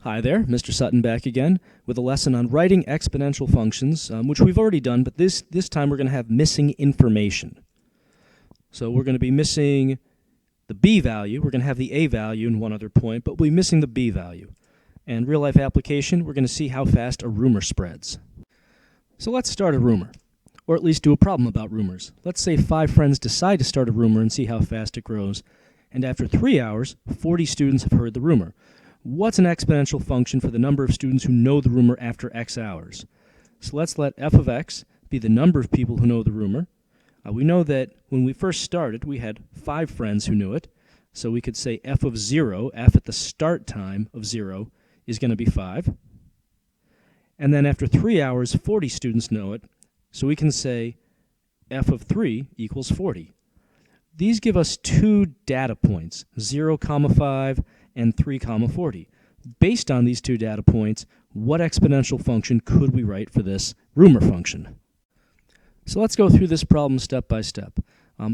Hi there, Mr. Sutton back again with a lesson on writing exponential functions, which we've already done, but this time we're going to have missing information. So we're going to be missing the b value, we're going to have the a value in one other point, but we'll be missing the b value. And real-life application, we're going to see how fast a rumor spreads. So let's start a rumor, or at least do a problem about rumors. Let's say 5 friends decide to start a rumor and see how fast it grows, and after 3 hours, 40 students have heard the rumor. What's an exponential function for the number of students who know the rumor after x hours? So let's let f of x be the number of people who know the rumor. We know that when we first started, we had 5 friends who knew it. So we could say f of 0, f at the start time of 0, is going to be 5. And then after 3 hours, 40 students know it. So we can say f of 3 equals 40. These give us 2 data points, 0, 5, and 3, 40. Based on these 2 data points, what exponential function could we write for this rumor function? So let's go through this problem step by step.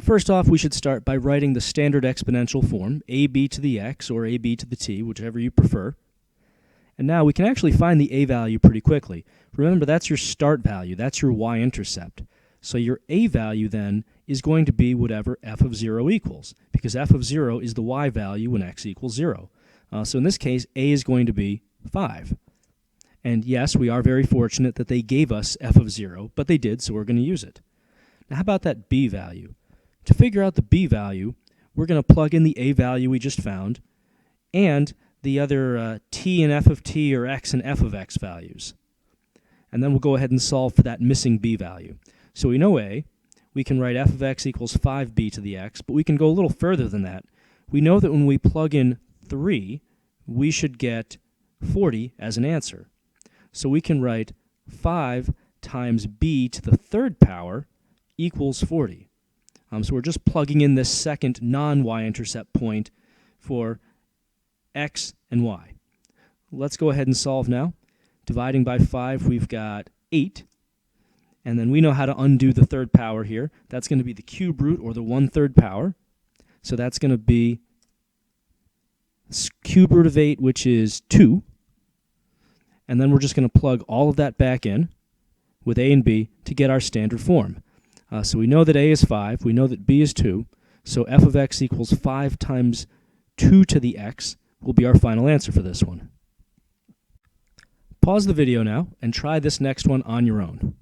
First off, we should start by writing the standard exponential form, ab to the x or ab to the t, whichever you prefer. And now we can actually find the a value pretty quickly. Remember, that's your start value, that's your y-intercept. So your a value then is going to be whatever f of 0 equals, because f of 0 is the y value when x equals 0. So in this case, a is going to be 5. And yes, we are very fortunate that they gave us f of 0, but they did, so we're going to use it. Now how about that b value? To figure out the b value, we're going to plug in the a value we just found, and the other t and f of t or x and f of x values. And then we'll go ahead and solve for that missing b value. So we know a, we can write f of x equals 5b to the x, but we can go a little further than that. We know that when we plug in 3, we should get 40 as an answer. So we can write 5 times b to the 3rd power equals 40. So we're just plugging in this second non-y-intercept point for x and y. Let's go ahead and solve now. Dividing by 5, we've got 8. And then we know how to undo the 3rd power here. That's going to be the cube root, or the 1/3 power. So that's going to be cube root of 8, which is 2. And then we're just going to plug all of that back in with a and b to get our standard form. So we know that a is 5. We know that b is 2. So f of x equals 5 times 2 to the x will be our final answer for this one. Pause the video now and try this next one on your own.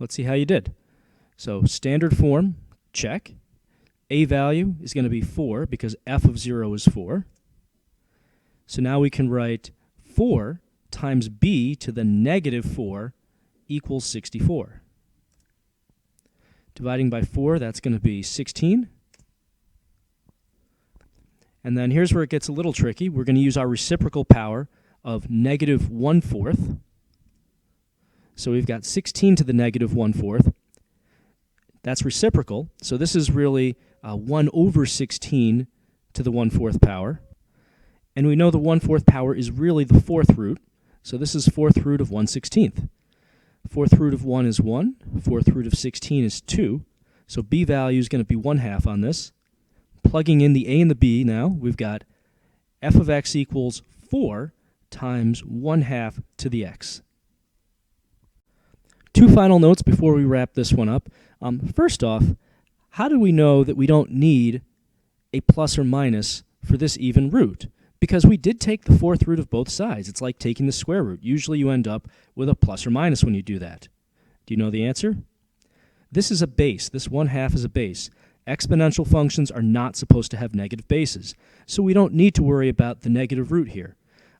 Let's see how you did. So standard form, check. A value is going to be 4 because f of 0 is 4. So now we can write 4 times b to the negative 4 equals 64. Dividing by 4, that's going to be 16. And then here's where it gets a little tricky. We're going to use our reciprocal power of negative 1/4. So we've got 16 to the negative 1/4. That's reciprocal. So this is really 1 over 16 to the 1/4 power. And we know the 1/4 power is really the 4th root. So this is 4th root of 1/16. 4th root of 1 is 1. 4th root of 16 is 2. So b value is going to be 1/2 on this. Plugging in the a and the b now, we've got f of x equals 4 times 1/2 to the x. 2 final notes before we wrap this one up. First off, how do we know that we don't need a plus or minus for this even root? Because we did take the 4th root of both sides. It's like taking the square root. Usually you end up with a plus or minus when you do that. Do you know the answer? This is a base. This 1/2 is a base. Exponential functions are not supposed to have negative bases, so we don't need to worry about the negative root here.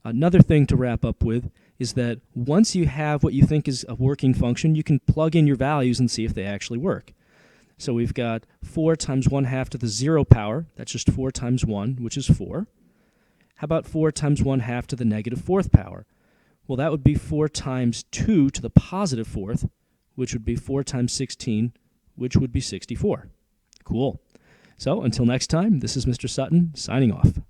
Another thing to wrap up with is that once you have what you think is a working function, you can plug in your values and see if they actually work. So we've got 4 times 1/2 to the 0 power. That's just 4 times 1, which is 4. How about 4 times 1/2 to the negative 4th power? Well, that would be 4 times 2 to the positive 4th, which would be 4 times 16, which would be 64. Cool. So until next time, this is Mr. Sutton signing off.